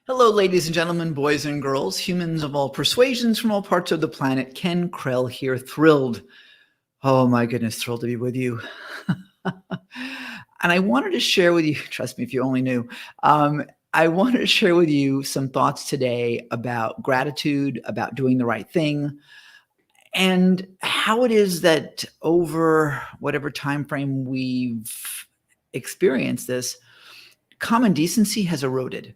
Hello, ladies and gentlemen, boys and girls, humans of all persuasions from all parts of the planet. Ken Krell here, thrilled. Oh my goodness, thrilled to be with you. And I wanted to share with you, trust me, if you only knew, um, I wanted to share with you some thoughts today about gratitude, about doing the right thing, and how it is that over whatever time frame we've experienced this, common decency has eroded.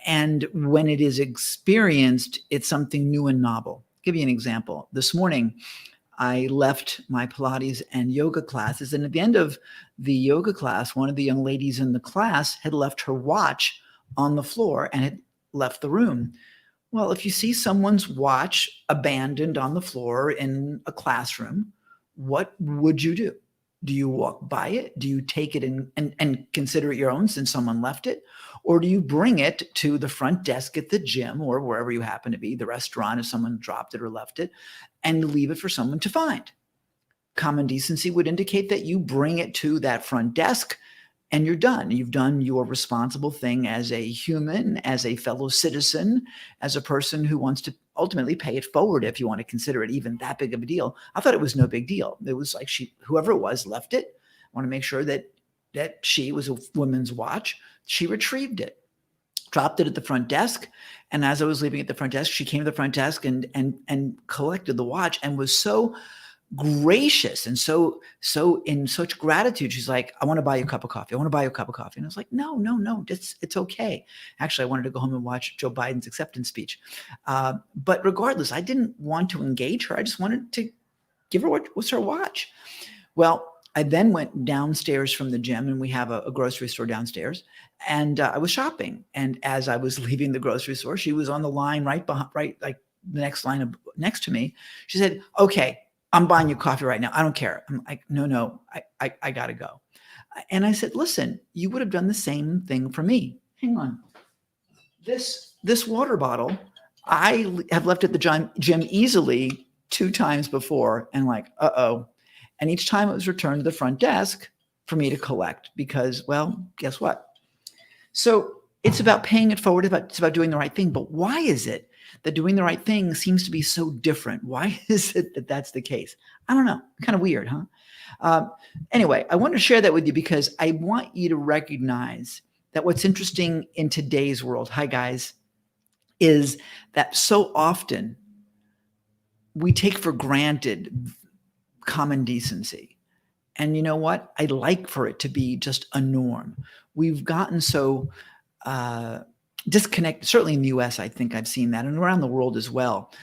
And when it is experienced, it's something new and novel. I'll give you an example. This morning, I left my Pilates and yoga classes. And at the end of the yoga class, one of the young ladies in the class had left her watch on the floor and had left the room. Well, if you see someone's watch abandoned on the floor in a classroom, what would you do? Do you walk by it? Do you take it and consider it your own since someone left it? Or do you bring it to the front desk at the gym or wherever you happen to be, the restaurant, if someone dropped it or left it, and leave it for someone to find? Common decency would indicate that you bring it to that front desk and you're done. You've done your responsible thing as a human, as a fellow citizen, as a person who wants to ultimately pay it forward if you want to consider it even that big of a deal. I thought it was no big deal. It was like whoever it was, left it. I want to make sure that she was a woman's watch. She retrieved it, dropped it at the front desk. And as I was leaving at the front desk, she came to the front desk and collected the watch and was so gracious and so in such gratitude. She's like, I want to buy you a cup of coffee. I want to buy you a cup of coffee. And I was like, no, it's okay. Actually, I wanted to go home and watch Joe Biden's acceptance speech. But regardless, I didn't want to engage her. I just wanted to give her what's her watch. Well, I then went downstairs from the gym, and we have a grocery store downstairs, and I was shopping. And as I was leaving the grocery store, she was on the line right behind, like the next line next to me. She said, okay, I'm buying you coffee right now. I don't care. I'm like, no, I got to go. And I said, listen, you would have done the same thing for me. Hang on. This water bottle, I have left at the gym easily 2 times before, and like, uh-oh. And each time it was returned to the front desk for me to collect because, well, guess what? So it's about paying it forward. It's about doing the right thing. But why is it that doing the right thing seems to be so different? Why is it that that's the case? I don't know. Kind of weird, huh? Anyway, I want to share that with you because I want you to recognize that what's interesting in today's world, hi guys, is that so often we take for granted common decency. And you know what? I'd like for it to be just a norm. We've gotten so disconnected. Certainly in the US, I think I've seen that, and around the world as well.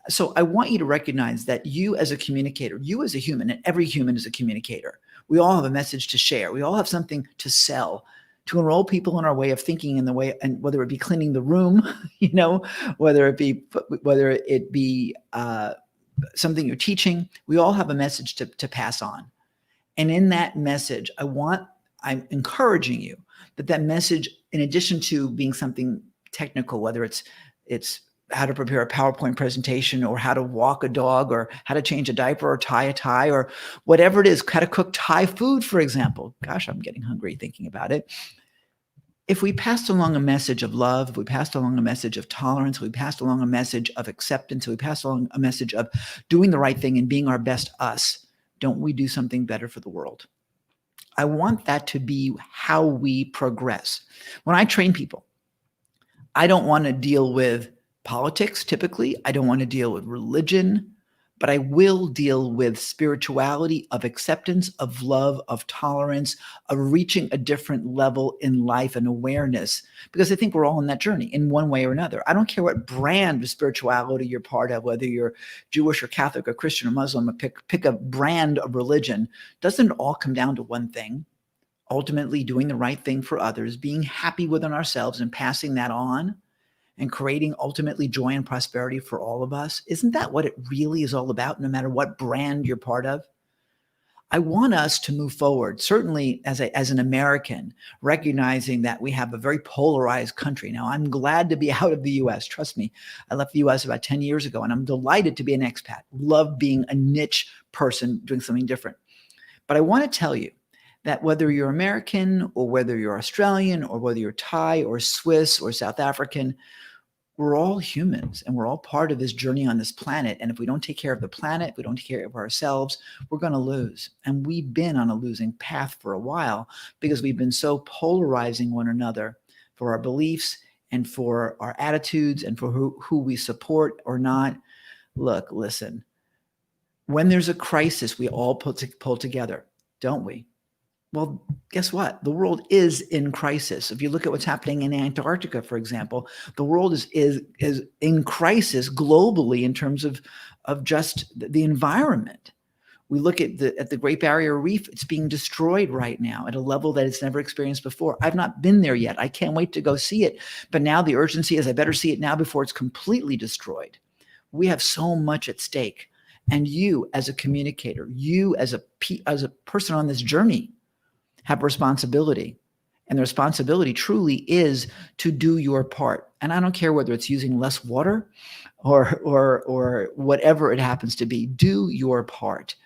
So I want you to recognize that you as a communicator, you as a human, and every human is a communicator. We all have a message to share. We all have something to sell, to enroll people in our way of thinking, in the way, and whether it be cleaning the room, whether it be something you're teaching, we all have a message to pass on. And in that message, I'm encouraging you that message, in addition to being something technical, whether it's how to prepare a PowerPoint presentation or how to walk a dog or how to change a diaper or tie a tie or whatever it is, how to cook Thai food, for example. Gosh, I'm getting hungry thinking about it. If we passed along a message of love, if we passed along a message of tolerance, if we passed along a message of acceptance, if we passed along a message of doing the right thing and being our best us, don't we do something better for the world? I want that to be how we progress. When I train people, I don't want to deal with politics typically. I don't want to deal with religion, but I will deal with spirituality, of acceptance, of love, of tolerance, of reaching a different level in life and awareness, because I think we're all on that journey in one way or another. I don't care what brand of spirituality you're part of, whether you're Jewish or Catholic or Christian or Muslim, or pick a brand of religion. Doesn't it all come down to one thing? Ultimately, doing the right thing for others, being happy within ourselves and passing that on, and creating ultimately joy and prosperity for all of us. Isn't that what it really is all about, no matter what brand you're part of? I want us to move forward, certainly as an American, recognizing that we have a very polarized country. Now, I'm glad to be out of the US. Trust me, I left the US about 10 years ago, and I'm delighted to be an expat. Love being a niche person doing something different. But I want to tell you that whether you're American or whether you're Australian or whether you're Thai or Swiss or South African, we're all humans and we're all part of this journey on this planet. And if we don't take care of the planet, if we don't take care of ourselves, we're going to lose. And we've been on a losing path for a while because we've been so polarizing one another for our beliefs and for our attitudes and for who we support or not. Look, listen, when there's a crisis, we all pull together, don't we? Well, guess what? The world is in crisis. If you look at what's happening in Antarctica, for example, the world is in crisis globally in terms of just the environment. We look at the Great Barrier Reef; it's being destroyed right now at a level that it's never experienced before. I've not been there yet. I can't wait to go see it. But now the urgency is I better see it now before it's completely destroyed. We have so much at stake, and you as a communicator, you as a person on this journey, have responsibility. And the responsibility truly is to do your part. And I don't care whether it's using less water or whatever it happens to be. Do your part.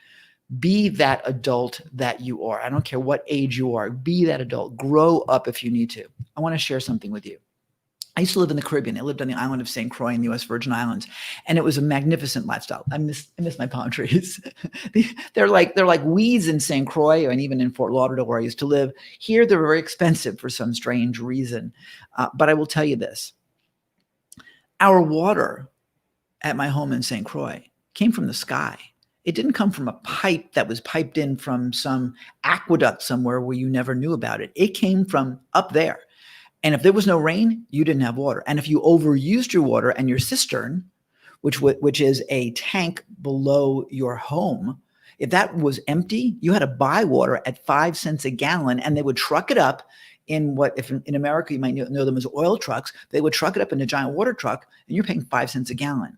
Be that adult that you are. I don't care what age you are. Be that adult. Grow up if you need to. I want to share something with you. I used to live in the Caribbean. I lived on the island of St. Croix in the U.S. Virgin Islands, and it was a magnificent lifestyle. I miss my palm trees. they're like weeds in St. Croix and even in Fort Lauderdale where I used to live. Here, they're very expensive for some strange reason. But I will tell you this: our water at my home in St. Croix came from the sky. It didn't come from a pipe that was piped in from some aqueduct somewhere where you never knew about it. It came from up there. And if there was no rain, you didn't have water. And if you overused your water and your cistern, which is a tank below your home, if that was empty, you had to buy water at 5 cents a gallon, and they would truck it up in if in America you might know them as oil trucks. They would truck it up in a giant water truck, and you're paying 5 cents a gallon.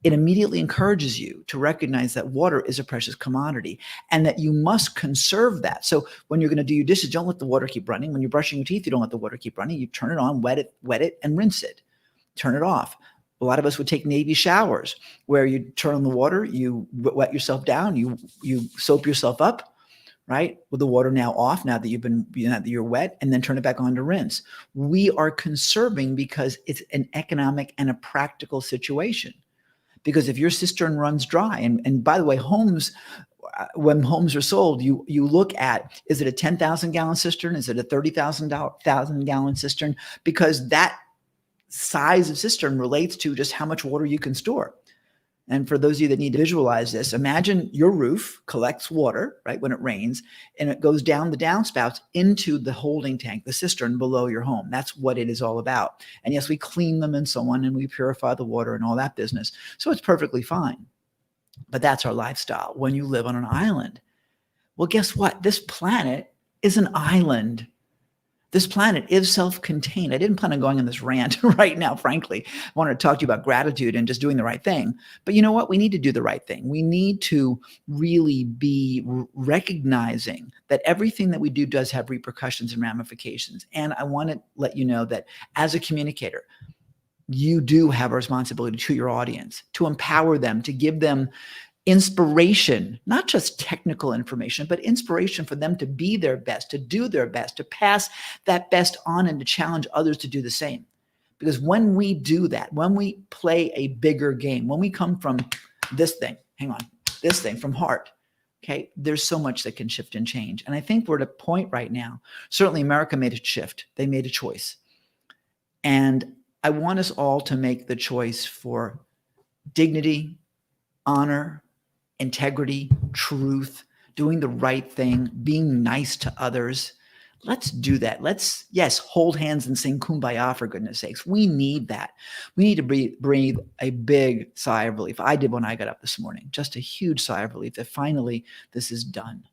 It immediately encourages you to recognize that water is a precious commodity and that you must conserve that. So when you're going to do your dishes, don't let the water keep running. When you're brushing your teeth, you don't let the water keep running. You turn it on, wet it, and rinse it. Turn it off. A lot of us would take Navy showers where you turn on the water, you wet yourself down, you soap yourself up, right? With the water now off, now that you're wet, and then turn it back on to rinse. We are conserving because it's an economic and a practical situation. Because if your cistern runs dry, and by the way, homes, when homes are sold, you look at, is it a 10,000 gallon cistern? Is it a 30,000 gallon cistern? Because that size of cistern relates to just how much water you can store. And for those of you that need to visualize this, imagine your roof collects water, right, when it rains, and it goes down the downspouts into the holding tank, the cistern below your home. That's what it is all about. And yes, we clean them and so on, and we purify the water and all that business. So it's perfectly fine. But that's our lifestyle when you live on an island. Well, guess what? This planet is an island. This planet is self-contained. I didn't plan on going on this rant right now, frankly. I wanted to talk to you about gratitude and just doing the right thing. But you know what? We need to do the right thing. We need to really be recognizing that everything that we do does have repercussions and ramifications. And I want to let you know that as a communicator, you do have a responsibility to your audience, to empower them, to give them inspiration, not just technical information, but inspiration for them to be their best, to do their best, to pass that best on and to challenge others to do the same. Because when we do that, when we play a bigger game, when we come from this thing from heart, okay, there's so much that can shift and change. And I think we're at a point right now, certainly America made a shift. They made a choice. And I want us all to make the choice for dignity, honor, integrity, truth, doing the right thing, being nice to others. Let's do that. Let's, yes, hold hands and sing Kumbaya, for goodness sakes. We need that. We need to breathe a big sigh of relief. I did when I got up this morning, just a huge sigh of relief that finally this is done.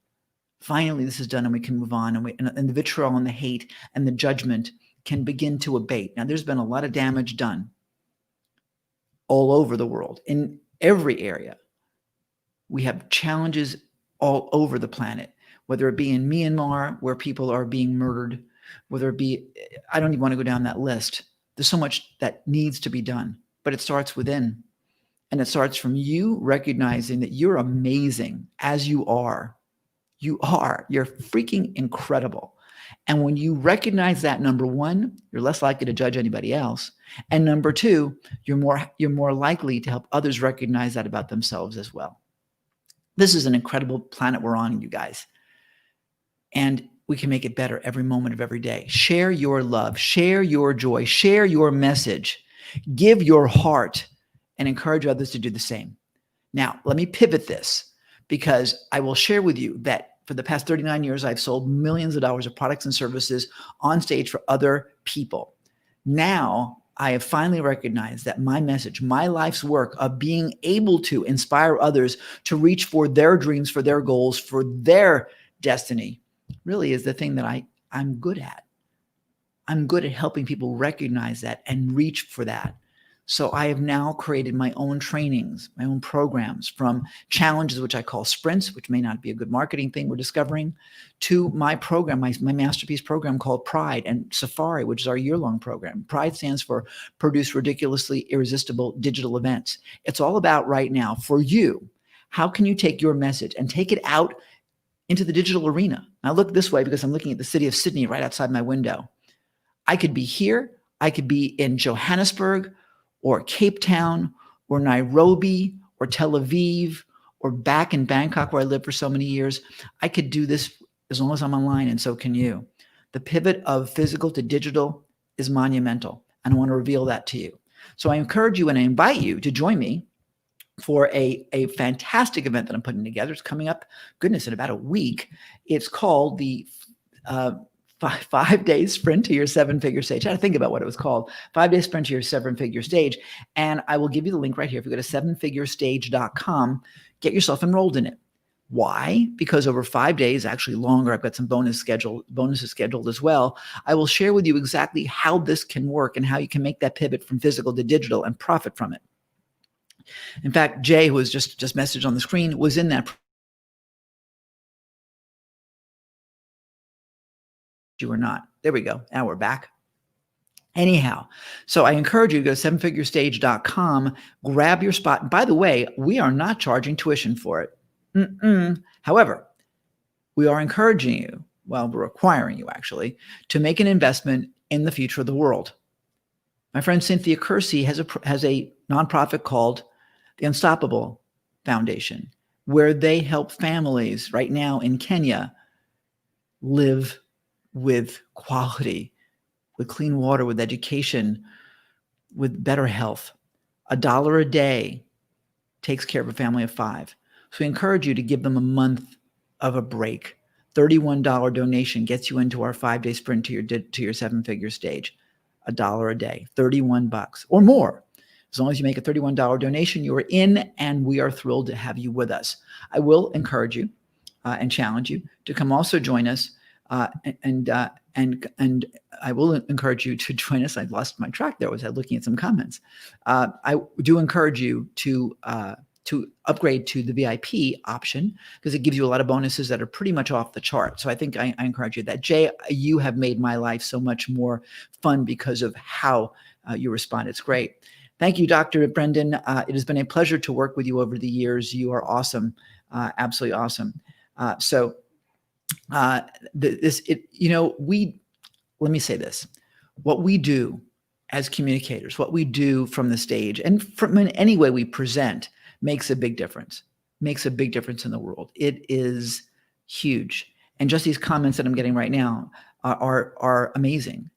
Finally, this is done and we can move on, and the vitriol and the hate and the judgment can begin to abate. Now, there's been a lot of damage done all over the world in every area. We have challenges all over the planet, whether it be in Myanmar, where people are being murdered, whether it be, I don't even want to go down that list. There's so much that needs to be done, but it starts within. And it starts from you recognizing that you're amazing as you are. You are. You're freaking incredible. And when you recognize that, number one, you're less likely to judge anybody else. And number two, you're more likely to help others recognize that about themselves as well. This is an incredible planet we're on, you guys. And we can make it better every moment of every day. Share your love, share your joy, share your message, give your heart, and encourage others to do the same. Now, let me pivot this, because I will share with you that for the past 39 years, I've sold millions of dollars of products and services on stage for other people. Now, I have finally recognized that my message, my life's work of being able to inspire others to reach for their dreams, for their goals, for their destiny, really is the thing that I'm good at. I'm good at helping people recognize that and reach for that. So I have now created my own trainings, my own programs, from challenges, which I call sprints, which may not be a good marketing thing we're discovering, to my program, my masterpiece program called Pride, and Safari, which is our year-long program. Pride stands for Produce Ridiculously Irresistible Digital Events. It's all about right now for you. How can you take your message and take it out into the digital arena? Now look this way, because I'm looking at the city of Sydney right outside my window. I could be here. I could be in Johannesburg, or Cape Town, or Nairobi, or Tel Aviv, or back in Bangkok where I lived for so many years. I could do this as long as I'm online, and so can you. The pivot of physical to digital is monumental, and I want to reveal that to you. So I encourage you and I invite you to join me for a fantastic event that I'm putting together. It's coming up, goodness, in about a week. It's called the 5-day sprint to your 7-figure stage. I had to think about what it was called. 5-day sprint to your 7-figure stage. And I will give you the link right here. If you go to 7figurestage.com, get yourself enrolled in it. Why? Because over 5 days, actually longer, I've got some bonuses scheduled as well. I will share with you exactly how this can work and how you can make that pivot from physical to digital and profit from it. In fact, Jay, who was just messaged on the screen, was in that. You or not. There we go. Now we're back. Anyhow, so I encourage you to go to 7figurestage.com, grab your spot. And by the way, we are not charging tuition for it. However, we are encouraging you, well, we're requiring you actually, to make an investment in the future of the world. My friend Cynthia Kersey has a nonprofit called the Unstoppable Foundation, where they help families right now in Kenya live with quality, with clean water, with education, with better health. $1 a day takes care of a family of 5. So we encourage you to give them a month of a break. $31 donation gets you into our 5-day sprint to your 7-figure stage. $1 a day, 31 bucks or more. As long as you make a $31 donation, you are in, and we are thrilled to have you with us. I will encourage you and challenge you to come also join us. And I will encourage you to join us. I lost my track there. I was looking at some comments. I do encourage you to upgrade to the VIP option, because it gives you a lot of bonuses that are pretty much off the chart. So I think I encourage you that. Jay, you have made my life so much more fun because of how you respond. It's great. Thank you, Dr. Brendan. It has been a pleasure to work with you over the years. You are awesome, absolutely awesome. Let me say this, what we do as communicators, what we do from the stage and from in any way we present makes a big difference, in the world. It is huge. And just these comments that I'm getting right now are amazing.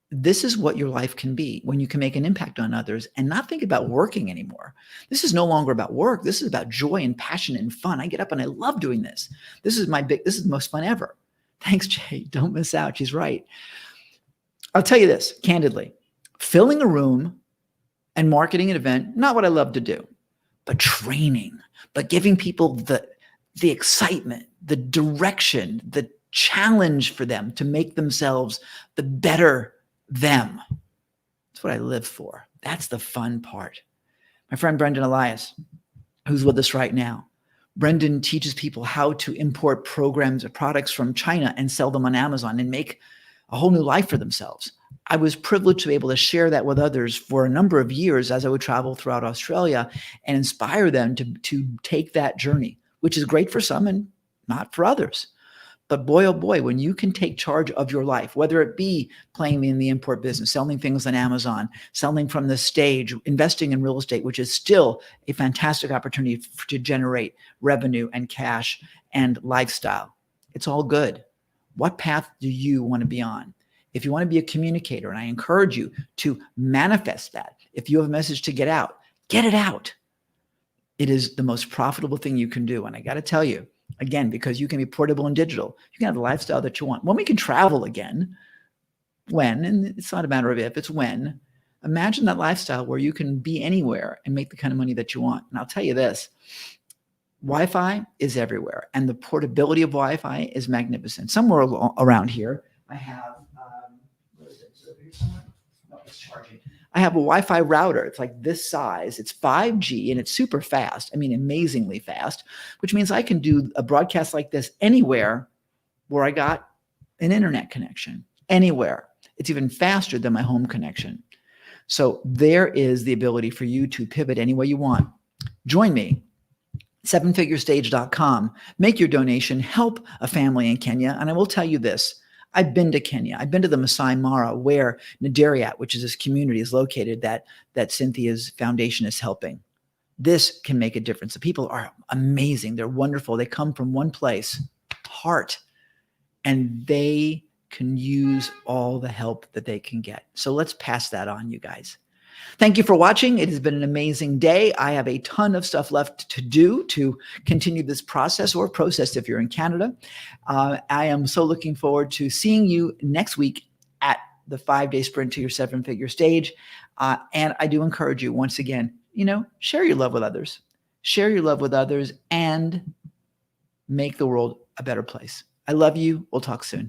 This is what your life can be when you can make an impact on others and not think about working anymore. This is no longer about work. This is about joy and passion and fun. I get up and I love doing this. This is the most fun ever. Thanks, Jay. Don't miss out. She's right. I'll tell you this candidly, filling a room and marketing an event, not what I love to do, but training, but giving people the excitement, the direction, the challenge for them to make themselves the better them. That's what I live for. That's the fun part. My friend Brendan Elias, who's with us right now. Brendan teaches people how to import programs or products from China and sell them on Amazon and make a whole new life for themselves. I was privileged to be able to share that with others for a number of years as I would travel throughout Australia and inspire them to take that journey, which is great for some and not for others. But boy, oh boy, when you can take charge of your life, whether it be playing in the import business, selling things on Amazon, selling from the stage, investing in real estate, which is still a fantastic opportunity to generate revenue and cash and lifestyle. It's all good. What path do you want to be on? If you want to be a communicator, and I encourage you to manifest that, if you have a message to get out, get it out. It is the most profitable thing you can do. And I got to tell you, again, because you can be portable and digital, you can have the lifestyle that you want. When we can travel again, when, and it's not a matter of if, it's when, imagine that lifestyle where you can be anywhere and make the kind of money that you want. And I'll tell you this, Wi-Fi is everywhere, and the portability of Wi-Fi is magnificent. Somewhere around here, I have, what is it? Is it over here somewhere? No, it's charging. I have a Wi-Fi router. It's like this size. It's 5G and it's super fast. I mean, amazingly fast, which means I can do a broadcast like this anywhere where I got an internet connection, anywhere. It's even faster than my home connection. So there is the ability for you to pivot any way you want. Join me, sevenfigurestage.com. Make your donation, help a family in Kenya. And I will tell you this, I've been to Kenya. I've been to the Masai Mara, where Nadariat, which is this community, is located that Cynthia's foundation is helping. This can make a difference. The people are amazing. They're wonderful. They come from one place, heart, and they can use all the help that they can get. So let's pass that on, you guys. Thank you for watching. It has been an amazing day. I have a ton of stuff left to do to continue this process if you're in Canada. I am so looking forward to seeing you next week at the 5-day sprint to your 7-figure stage. And I do encourage you, once again, share your love with others. Share your love with others and make the world a better place. I love you. We'll talk soon.